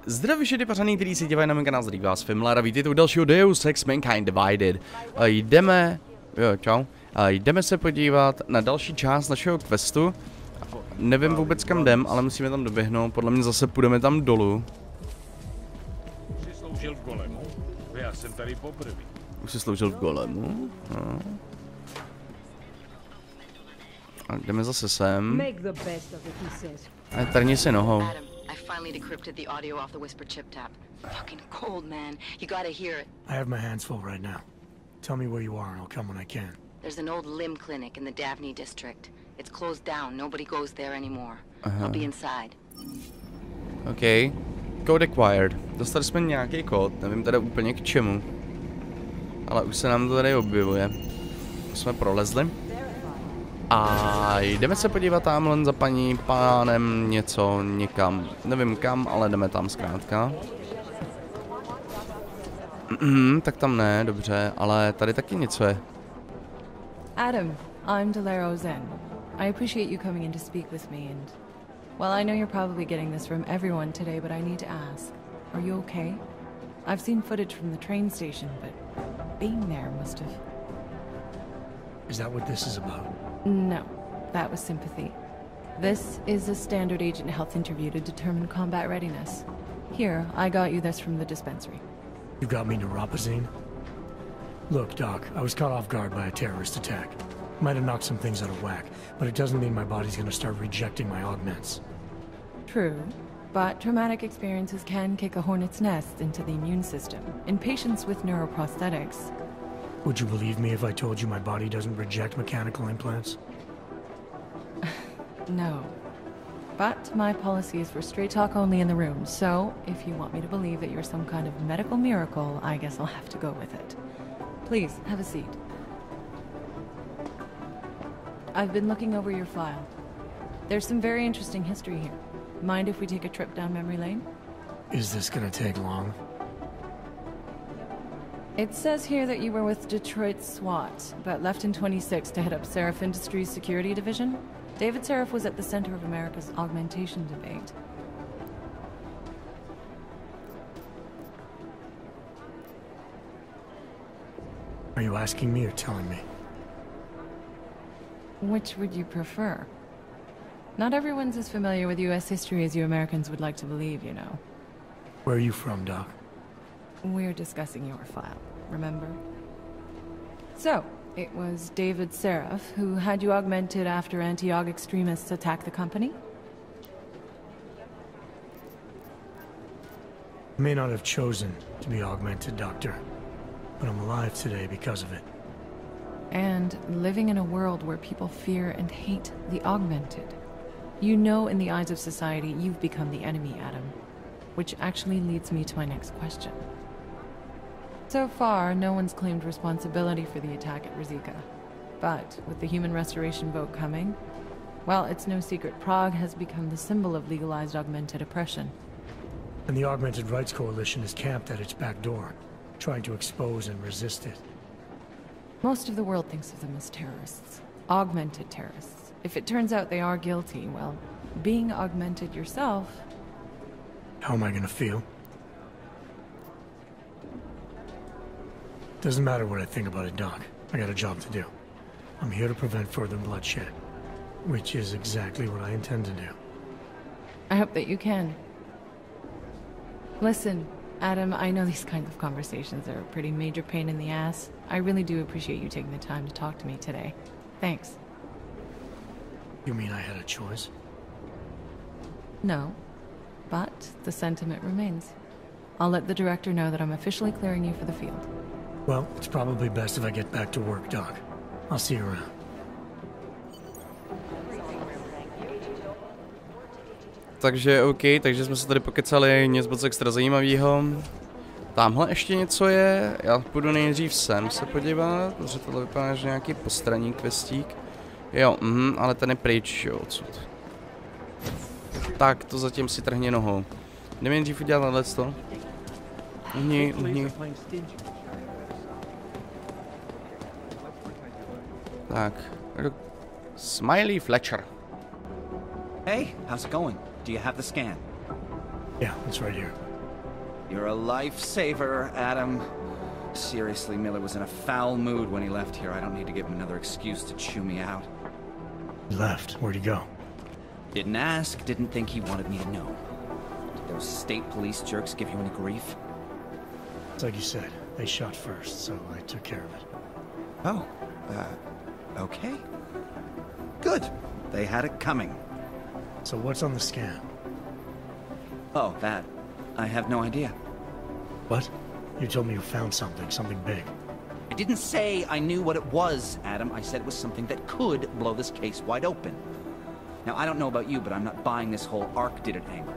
Zdraví všechny pařaný, který si dívají na mém kanál, zdraví vás Fimlar a vítejte u dalšího Deus Ex Mankind Divided. Jdeme se podívat na další část našeho questu. Nevím vůbec kam jdem, ale musíme tam doběhnout, podle mě zase půjdeme tam dolů. Už jsi sloužil v golemu? Já jsem tady poprvé. Už jsi sloužil v golemu? No. A jdeme zase sem. A trni si nohou. I finally decrypted the audio off the whisper chip tap. Fucking cold, man. You gotta hear it. I have my hands full right now. Tell me where you are and I'll come when I can. There's an old limb clinic in the Davney district. It's closed down. Nobody goes there anymore. I'll be inside. OK. Code acquired. Dostali jsme nějaký kód, nevím teda úplně k čemu. Ale už se nám to tady objevuje. Už jsme prolezli. A jdeme se podívat tamhle za paní pánem něco někam. Nevím kam, ale jdeme tam zkrátka. Tak tam ne, dobře, ale tady taky něco je. Adam, I'm Delero Zen. I appreciate you coming in to speak with me and... Well, I know you're probably getting this from everyone today, but I need to ask. Are you okay? I've seen footage from the train station, but being there must have... Is that what this is about? No, that was sympathy. This is a standard agent health interview to determine combat readiness. Here, I got you this from the dispensary. You got me neuropazine? Look, Doc, I was caught off guard by a terrorist attack. Might have knocked some things out of whack, but it doesn't mean my body's gonna start rejecting my augments. True, but traumatic experiences can kick a hornet's nest into the immune system. In patients with neuroprosthetics... Would you believe me if I told you my body doesn't reject mechanical implants? No. But my policy is for straight talk only in the room, so if you want me to believe that you're some kind of medical miracle, I guess I'll have to go with it. Please, have a seat. I've been looking over your file. There's some very interesting history here. Mind if we take a trip down memory lane? Is this gonna take long? It says here that you were with Detroit SWAT, but left in 26 to head up Seraph Industries' security division. David Seraph was at the center of America's augmentation debate. Are you asking me or telling me? Which would you prefer? Not everyone's as familiar with U.S. history as you Americans would like to believe, you know. Where are you from, Doc? We're discussing your file, remember? So, it was David Seraph who had you augmented after anti-aug extremists attacked the company? I may not have chosen to be augmented, Doctor, but I'm alive today because of it. And living in a world where people fear and hate the augmented. You know in the eyes of society you've become the enemy, Adam. Which actually leads me to my next question. So far, no one's claimed responsibility for the attack at Rizika. But with the human restoration vote coming, well, it's no secret Prague has become the symbol of legalized augmented oppression. And the Augmented Rights Coalition is camped at its back door, trying to expose and resist it. Most of the world thinks of them as terrorists. Augmented terrorists. If it turns out they are guilty, well, being augmented yourself... How am I gonna feel? Doesn't matter what I think about it, Doc. I got a job to do. I'm here to prevent further bloodshed, which is exactly what I intend to do. I hope that you can. Listen, Adam, I know these kinds of conversations are a pretty major pain in the ass. I really do appreciate you taking the time to talk to me today. Thanks. You mean I had a choice? No, but the sentiment remains. I'll let the director know that I'm officially clearing you for the field. Well, it's probably best if I get back to work, Doc. I'll see you around. Takže OK, takže jsme se tady pokecali, nic moc extra zajímavého. Tamhle ještě něco je, já půjdu nejdřív sem se podívat, protože tohle vypadá, že nějaký postranní questík. Jo, ale ten je pryč, jo, odsud. Tak, to zatím si trhně nohou. Jdeme nejdřív udělat tohleto. Uhni. Tak, Smiley Fletcher. Hey, how's it going? Do you have the scan? Yeah, it's right here. You're a lifesaver, Adam. Seriously, Miller was in a foul mood when he left here. I don't need to give him another excuse to chew me out. He left. Where'd he go? Didn't ask, didn't think he wanted me to know. Did those state police jerks give you any grief? It's like you said. They shot first, so I took care of it. Oh, okay. Good. They had it coming. So what's on the scan? Oh, that. I have no idea. What? You told me you found something big. I didn't say I knew what it was, Adam. I said it was something that could blow this case wide open. Now, I don't know about you, but I'm not buying this whole Ark did it angle.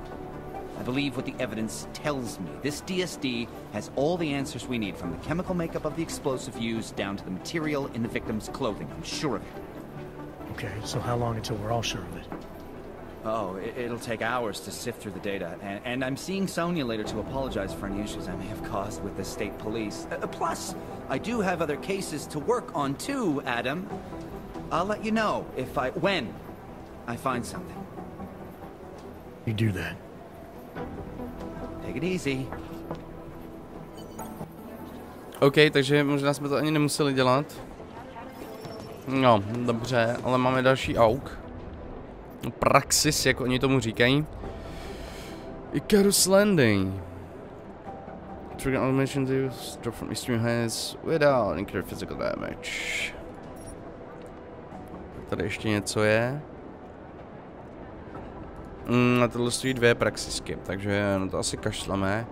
I believe what the evidence tells me. This DSD has all the answers we need, from the chemical makeup of the explosive used down to the material in the victim's clothing. I'm sure of it. Okay, so how long until we're all sure of it? Oh, it'll take hours to sift through the data, and I'm seeing Sonia later to apologize for any issues I may have caused with the state police. Plus, I do have other cases to work on too, Adam. I'll let you know when I find something. You do that. Take it easy. OK, takže možná jsme to ani nemuseli dělat. No, dobře, ale máme další auk. Praxis, jak oni tomu říkají. Icarus Landing. Trigger automation to drop from extreme heights without incurring physical damage. Tady ještě něco je. A tohle stojí 2 praxisky, takže no to asi kašleme.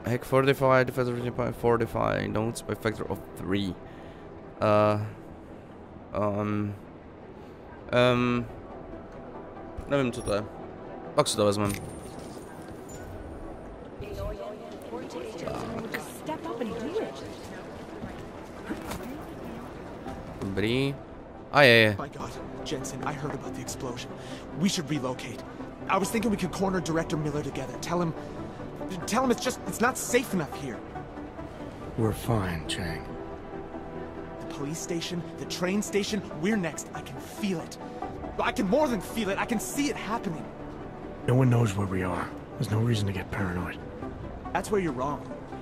Hack fortified, defensive by fortified, notes by factor of 3. Nevím, co to je. Pak si to vezmem. Dobrý. A je. My God, Jensen, I heard about the explosion. We should relocate. I was thinking we could corner Director Miller together. Tell him it's not safe enough here. We're fine, Chang. The police station, the train station, we're next. I can feel it. I can more than feel it. I can see it happening. No one knows where we are. There's no reason to get paranoid. That's where you're wrong.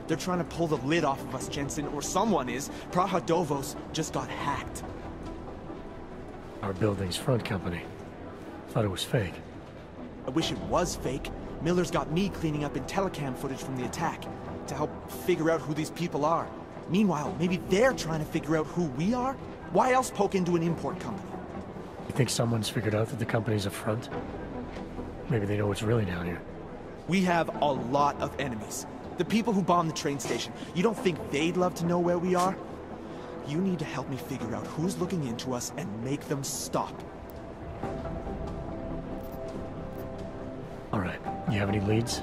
They're trying to pull the lid off of us, Jensen, or someone is. Praha Dovos just got hacked. Our building's front company. Thought it was fake. I wish it was fake. Miller's got me cleaning up IntelliCam footage from the attack to help figure out who these people are. Meanwhile, maybe they're trying to figure out who we are? Why else poke into an import company? You think someone's figured out that the company's a front? Maybe they know what's really down here. We have a lot of enemies. The people who bombed the train station. You don't think they'd love to know where we are? You need to help me figure out who's looking into us and make them stop. All right. You have any leads?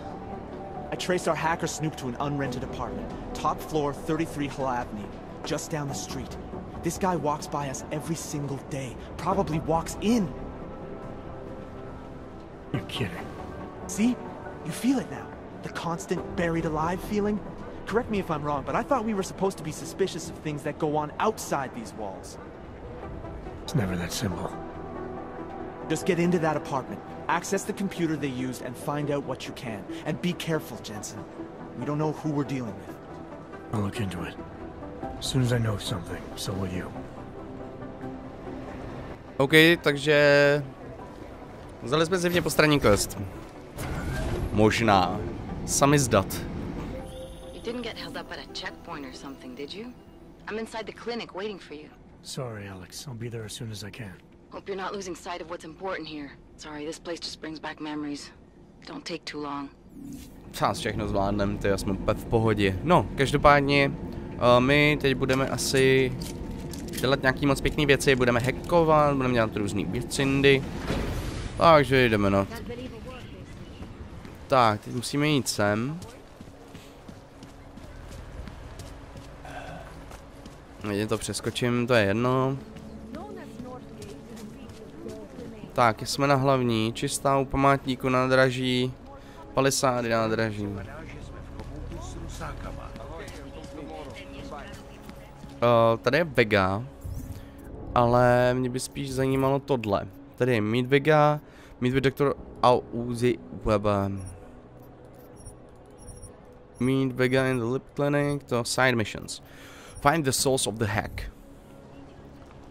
I traced our hacker snoop to an unrented apartment. Top floor, 33 Hull Avenue. Just down the street. This guy walks by us every single day. Probably walks in. You're kidding. See? You feel it now. The constant buried alive feeling. Correct me if I'm wrong, but I thought we were supposed to be suspicious of things that go on outside these walls. It's never that simple. Just get into that apartment, access the computer they used, and find out what you can. And be careful, Jensen. We don't know who we're dealing with. I'll look into it. As soon as I know something, so will you. OK, takže... Vzali jsme zjevně postranní quest. Možná. Sami zdat. You didn't get held up at a checkpoint or something, did you? I'm inside the clinic waiting for you. Sorry, Alex. I'll be there as soon as I can. Hope you're not losing sight of what's important here. Sorry, this place just brings back memories. Don't take too long. Čas všechno zvládnem, to jsme úplně v pohodě. No, každopádně, my teď budeme asi dělat nějaký moc pěkný věci, budeme hackovat, budeme dělat různý věcindy. Takže jdeme na to. Tak, teď musíme jít sem. Teď to přeskočím, to je jedno. Tak, jsme na hlavní, čistá u památníku nádraží, palisády nádraží. Tady je Vega, ale mě by spíš zajímalo tohle. Tady je Meet Vega, Meet with Dr. Auzi Weba. Meet Vega in the lip clinic, to side missions. Find the source of the hack.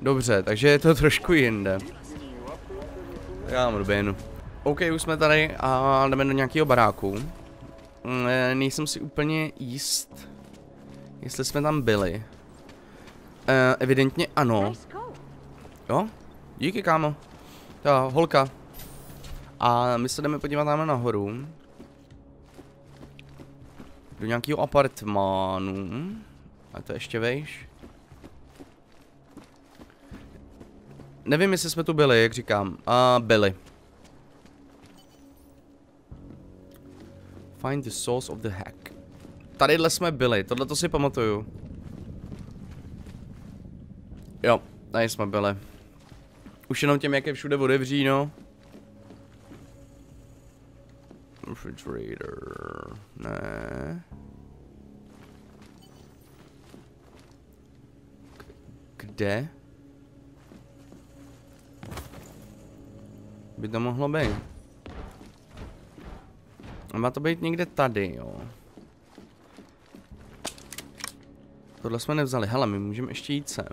Dobře, takže je to trošku jinde. Já mám doběhnu. OK, už jsme tady a jdeme do nějakého baráku. Nejsem si úplně jist, jestli jsme tam byli. Evidentně ano. Jo? Díky, kámo. Ta holka. A my se jdeme podívat tam nahoru. Do nějakého apartmánu. A to ještě vejš. Nevím, jestli jsme tu byli, jak říkám. Byli. Find the source of the hack. Tadyhle jsme byli, tohle to si pamatuju. Jo, tady jsme byli. Už jenom těm, jak je všude otevří, no. Refrigerator. Ne. Kde? By to mohlo být. Má to být někde tady, jo. Tohle jsme nevzali. Hele, my můžeme ještě jít sem.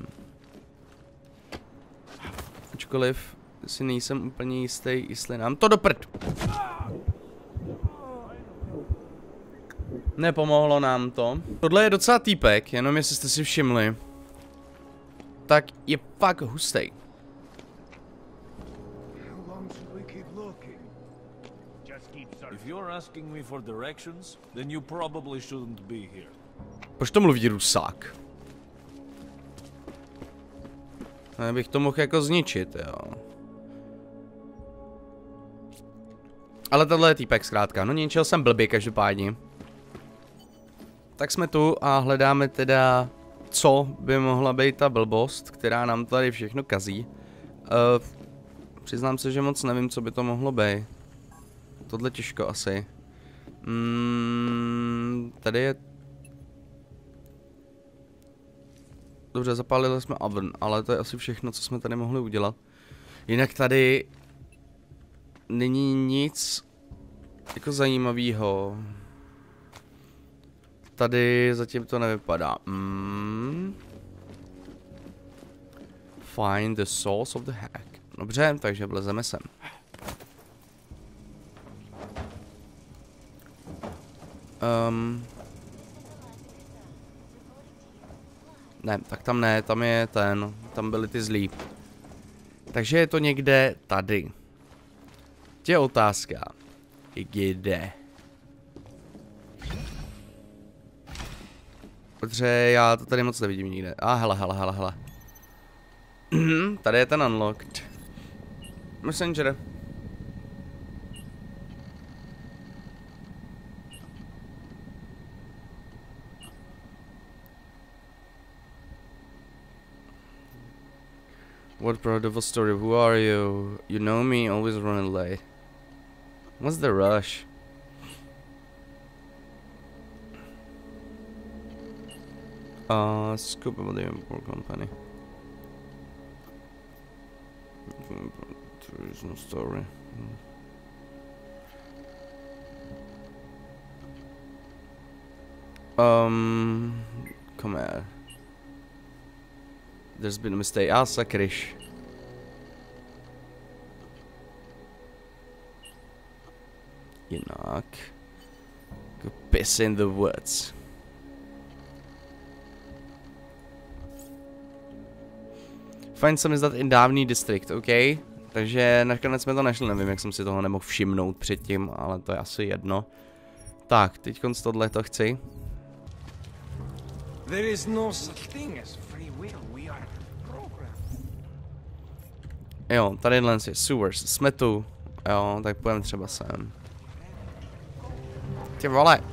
Ačkoliv si nejsem úplně jistý, jestli nám to do prd. Nepomohlo nám to. Tohle je docela týpek, jenom jestli jste si všimli. Tak je fakt hustej. If you're asking me for directions, then you probably shouldn't be here. Proč to mluví Rusák? Já bych to mohl jako zničit, jo. Ale tohle je týpek zkrátka. No ničil jsem blbě každopádně. Tak jsme tu a hledáme teda, co by mohla být ta blbost, která nám tady všechno kazí. Přiznám se, že moc nevím, co by to mohlo být. Tohle těžko asi. Tady je... Dobře, zapálili jsme oven, ale to je asi všechno, co jsme tady mohli udělat. Jinak tady... není nic... jako zajímavého. Tady zatím to nevypadá. Find the source of the hack. Dobře, takže vlezeme sem. Ne, tak tam ne, tam je ten, tam byly ty zlí. Takže je to někde tady. Je otázka, kde? Protože já to tady moc nevidím nikde. Hele. Tady je ten unlocked. Messenger. What part of a story? Who are you? You know me, always running late. What's the rush? Scoop of the import company. There is no story. Come here. There's been a mistake. Sakryš. Jinak. Go piss in the woods. Find some is that in dávný district, OK? Takže nakonec jsme to našli, nevím, jak jsem si toho nemohl všimnout předtím, ale to je asi jedno. Tak, teď z tohle to chci. There is no such thing as free will. We are programmed. Jo, tadyhle je sewers, jsme tu. Jo, tak půjdeme třeba sem. Ty vole.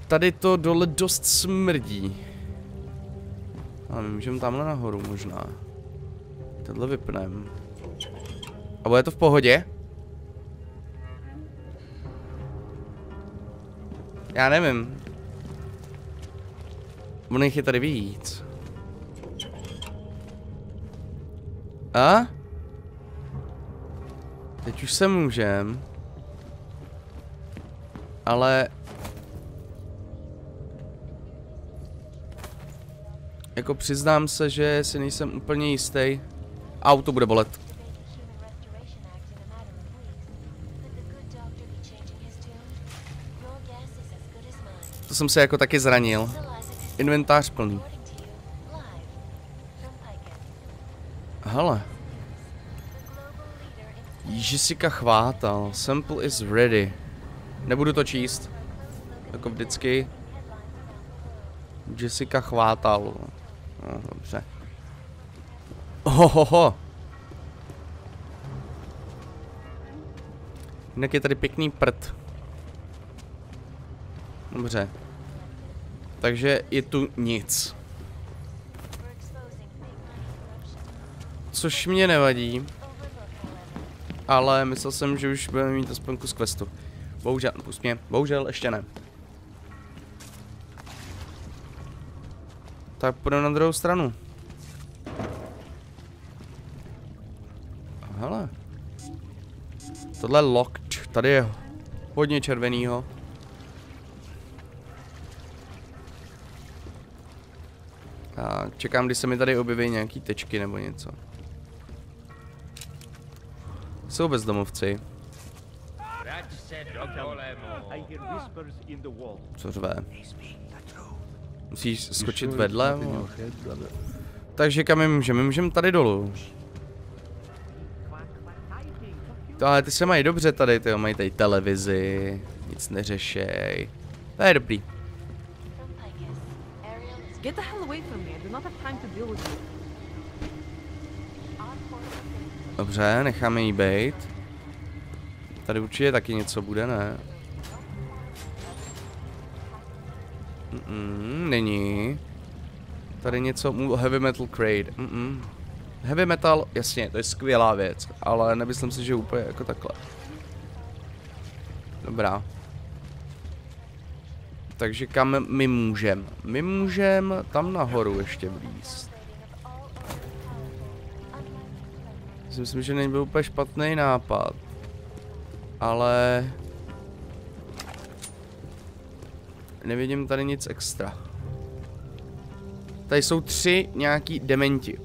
Tady to dole dost smrdí. Ale my můžeme tamhle nahoru možná. Tohle vypneme. A bude to v pohodě? Já nevím. Ono jich je tady víc. A? Teď už se můžem. Ale... Jako přiznám se, že si nejsem úplně jistý. Auto bude bolet. To jsem se jako taky zranil. Inventář plný. Hele. Jessica chvátal. Sample is ready. Nebudu to číst. Jako vždycky. Jessica chvátal. No, dobře. Ohoho. Jinak je tady pěkný prd. Dobře. Takže je tu nic. Což mě nevadí. Ale myslel jsem, že už budeme mít aspoň kus questu. Bohužel, pust mě. Bohužel ještě ne. Tak půjdeme na druhou stranu. Hele. Tohle je locked. Tady je hodně červenýho. Tak, čekám, kdy se mi tady objeví nějaký tečky nebo něco. Jsou bezdomovci. Co řve? Musíš skočit vedle? Takže kam my můžeme? My můžeme tady dolů. Ale ty se mají dobře tady, ty mají tady televizi, nic neřešej. To je dobrý. Get the hell away from me. I do not have time to deal with you. Dobře, necháme jí bejt. Tady určitě taky něco bude, ne? Není. Tady něco, heavy metal crate. Heavy metal, jasně, to je skvělá věc, ale nemyslím si, že úplně jako takhle. Dobrá. Takže kam my můžeme? My můžeme tam nahoru ještě vlízt. Myslím, že nebyl úplně špatný nápad. Ale... Nevidím tady nic extra. Tady jsou 3 nějaký dementi.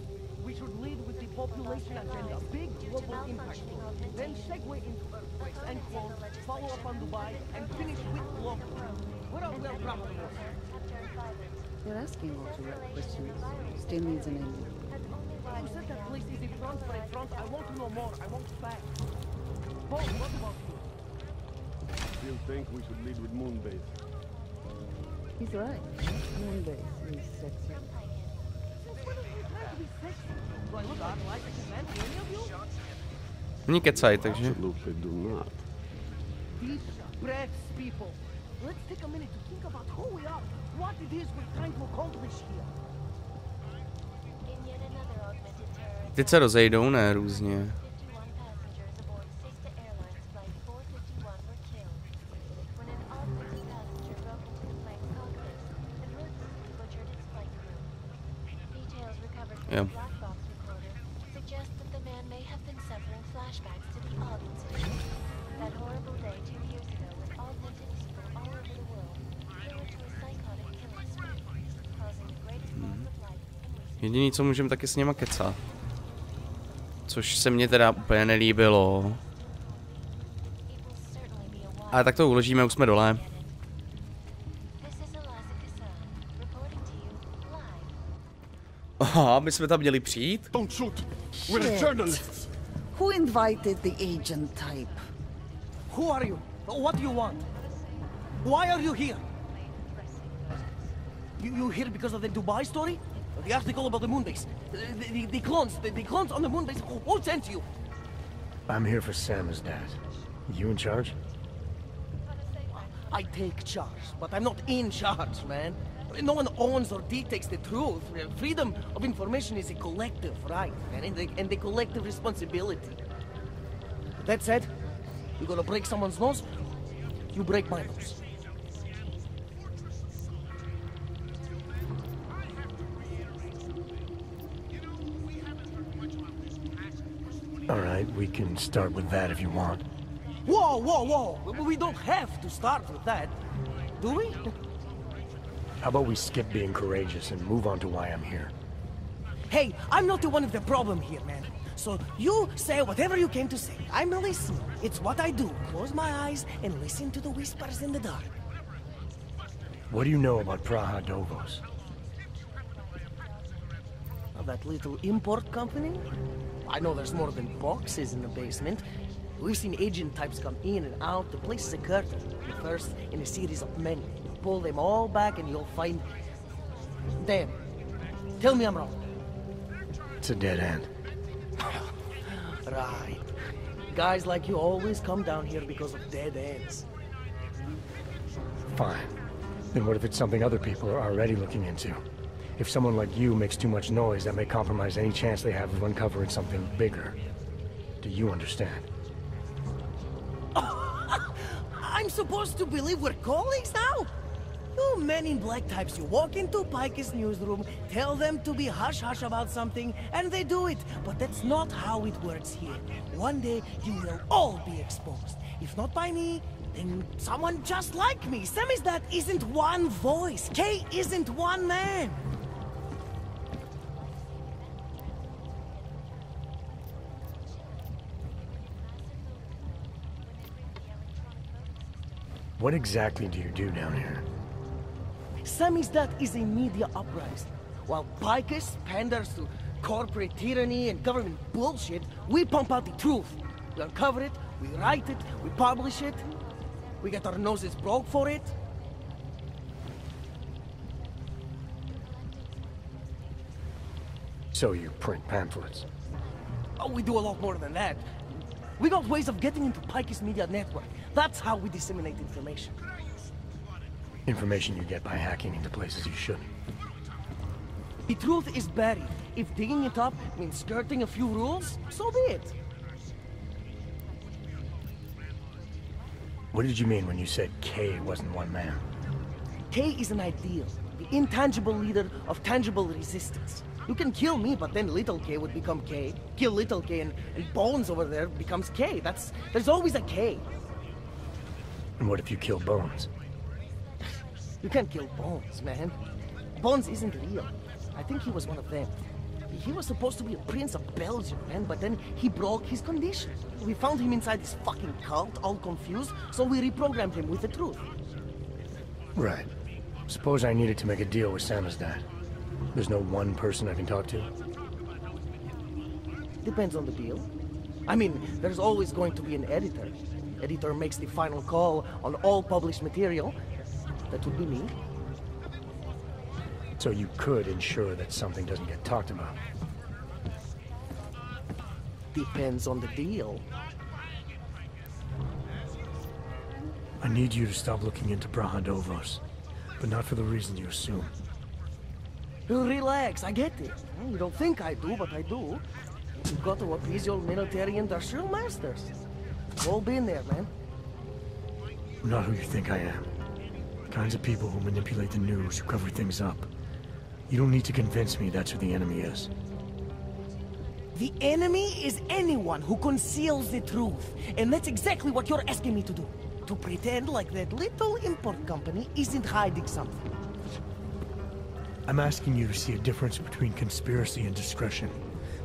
You're asking all too right questions. Still needs an ending. You said that place is in front, but in front, I want to know more. I want facts. Paul, what about you? Still think we should lead with Moonbase. He's right. Moonbase is sexy. Since when are you trying to be sexy? Do I look like a man to any of you? Není kecaj, takže... Absolutely do not. These brats people. Let's take a minute to think about who we are. What it is we're trying to accomplish here. Teď se rozejdou, ne, různě. Jo. Jediný, co můžeme, taky s něma kecat. Což se mně teda úplně nelíbilo. Ale tak to uložíme, už jsme dole. Aha, my jsme tam měli přijít? Don't shoot! We're journalists! Who invited the agent type? Who are you? What do you want? Why are you here? You here because of the Dubai story? The article about the moonbase? The clones on the moonbase? Who sent you? I'm here for Sam's dad. You in charge? I take charge, but I'm not in charge, man. No one owns or dictates the truth. Freedom of information is a collective right, and a collective responsibility. That said, you're gonna break someone's nose, you break my nose. All right, we can start with that if you want. Whoa, whoa, whoa! We don't have to start with that, do we? How about we skip being courageous and move on to why I'm here? Hey, I'm not the one of the problem here, man. So you say whatever you came to say. I'm a listener. It's what I do. Close my eyes and listen to the whispers in the dark. What do you know about Praha Dovos? Of that little import company? I know there's more than boxes in the basement. We've seen agent types come in and out. The place is a curtain. The first in a series of many. Pull them all back and you'll find... Damn. Tell me I'm wrong. It's a dead end. Right. Guys like you always come down here because of dead ends. Fine. Then what if it's something other people are already looking into? If someone like you makes too much noise, that may compromise any chance they have of uncovering something bigger. Do you understand? I'm supposed to believe we're colleagues now? You men in black types, you walk into Pike's newsroom, tell them to be hush-hush about something, and they do it. But that's not how it works here. One day, you will all be exposed. If not by me, then someone just like me. Samizdat isn't one voice. K isn't one man. What exactly do you do down here? Samizdat is a media uprising. While Picus panders to corporate tyranny and government bullshit, we pump out the truth. We uncover it, we write it, we publish it. We get our noses broke for it. So you print pamphlets? Oh, we do a lot more than that. We got ways of getting into Pike's media network. That's how we disseminate information. Information you get by hacking into places you shouldn't. The truth is buried. If digging it up means skirting a few rules, so be it. What did you mean when you said K wasn't one man? K is an ideal, the intangible leader of tangible resistance. You can kill me, but then little K would become K. Kill little K and Bones over there becomes K. There's always a K. And what if you kill Bones? You can't kill Bones, man. Bones isn't real. I think he was one of them. He was supposed to be a prince of Belgium, man, but then he broke his condition. We found him inside this fucking cult, all confused, so we reprogrammed him with the truth. Right. Suppose I needed to make a deal with Samizdat. There's no one person I can talk to? Depends on the deal. I mean, there's always going to be an editor. Editor makes the final call on all published material. That would be me. So you could ensure that something doesn't get talked about? Depends on the deal. I need you to stop looking into Praha Dovos, but not for the reason you assume. Relax, I get it. You don't think I do, but I do. You've got to appease your military industrial masters. We've all been there, man. I'm not who you think I am. The kinds of people who manipulate the news, who cover things up. You don't need to convince me that's who the enemy is. The enemy is anyone who conceals the truth. And that's exactly what you're asking me to do. To pretend like that little import company isn't hiding something. I'm asking you to see a difference between conspiracy and discretion.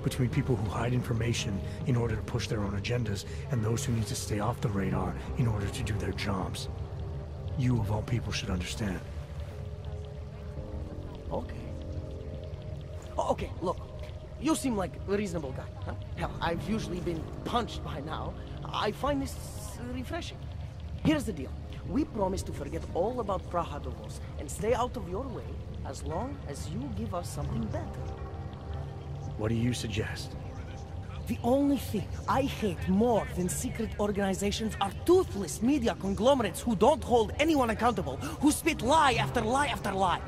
Between people who hide information in order to push their own agendas and those who need to stay off the radar in order to do their jobs. You, of all people, should understand. Okay. Okay, look. You seem like a reasonable guy, huh? Hell, I've usually been punched by now. I find this refreshing. Here's the deal. We promise to forget all about Praha Dovos and stay out of your way as long as you give us something better. What do you suggest? The only thing I hate more than secret organizations are toothless media conglomerates who don't hold anyone accountable, who spit lie after lie after lie.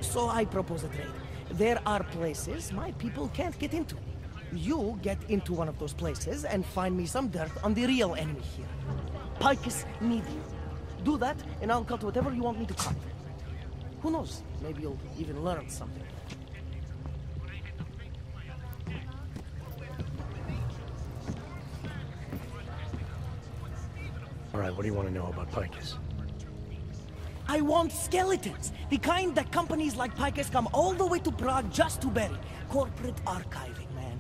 So I propose a trade. There are places my people can't get into. You get into one of those places and find me some dirt on the real enemy here. Picus Media. Do that, and I'll cut whatever you want me to cut. Who knows? Maybe you'll even learn something. All right, what do you want to know about Picus? I want skeletons. The kind that companies like Picus come all the way to Prague just to bury. Corporate archiving, man.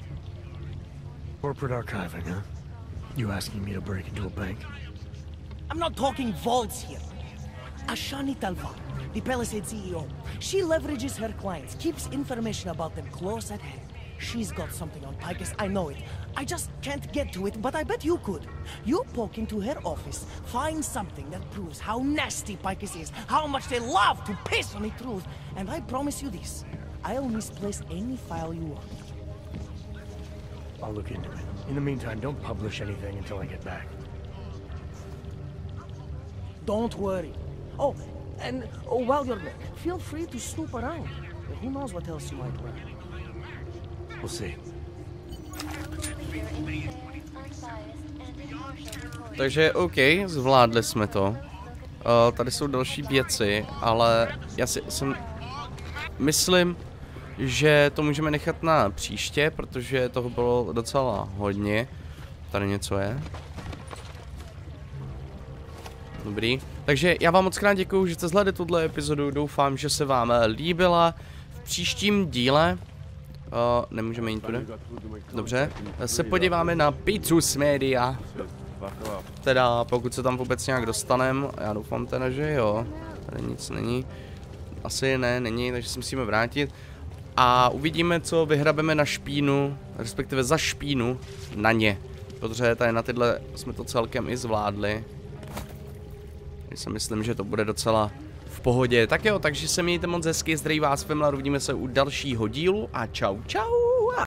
Corporate archiving, huh? You asking me to break into a bank? I'm not talking vaults here. Ashani Talva, the Palisade CEO. She leverages her clients, keeps information about them close at hand. She's got something on Picus, I know it. I just can't get to it, but I bet you could. You poke into her office, find something that proves how nasty Picus is, how much they love to piss on the truth, and I promise you this, I'll misplace any file you want. I'll look into it. In the meantime, don't publish anything until I get back. Don't worry. Oh, and while you're there, feel free to snoop around. Who knows what else you might learn. We'll see. Takže OK, zvládli jsme to. Tady jsou další věci, ale já si myslím, že to můžeme nechat na příště, protože toho bylo docela hodně. Tady něco je. Dobrý. Takže já vám moc krát děkuju, že jste zhlédli tuto epizodu. Doufám, že se vám líbila. V příštím díle nemůžeme jít tudy. Dobře. Se podíváme na Picus Media. Teda pokud se tam vůbec nějak dostaneme. Já doufám teda, že jo. Tady nic není. Asi ne, není, takže se musíme vrátit. A uvidíme, co vyhrabeme na špínu, respektive za špínu na ně. Protože tady na tyhle jsme to celkem i zvládli. Já si myslím, že to bude docela v pohodě. Tak jo, takže se mějte moc hezky, zdraví vás Fimlar, uvidíme se u dalšího dílu a čau čau.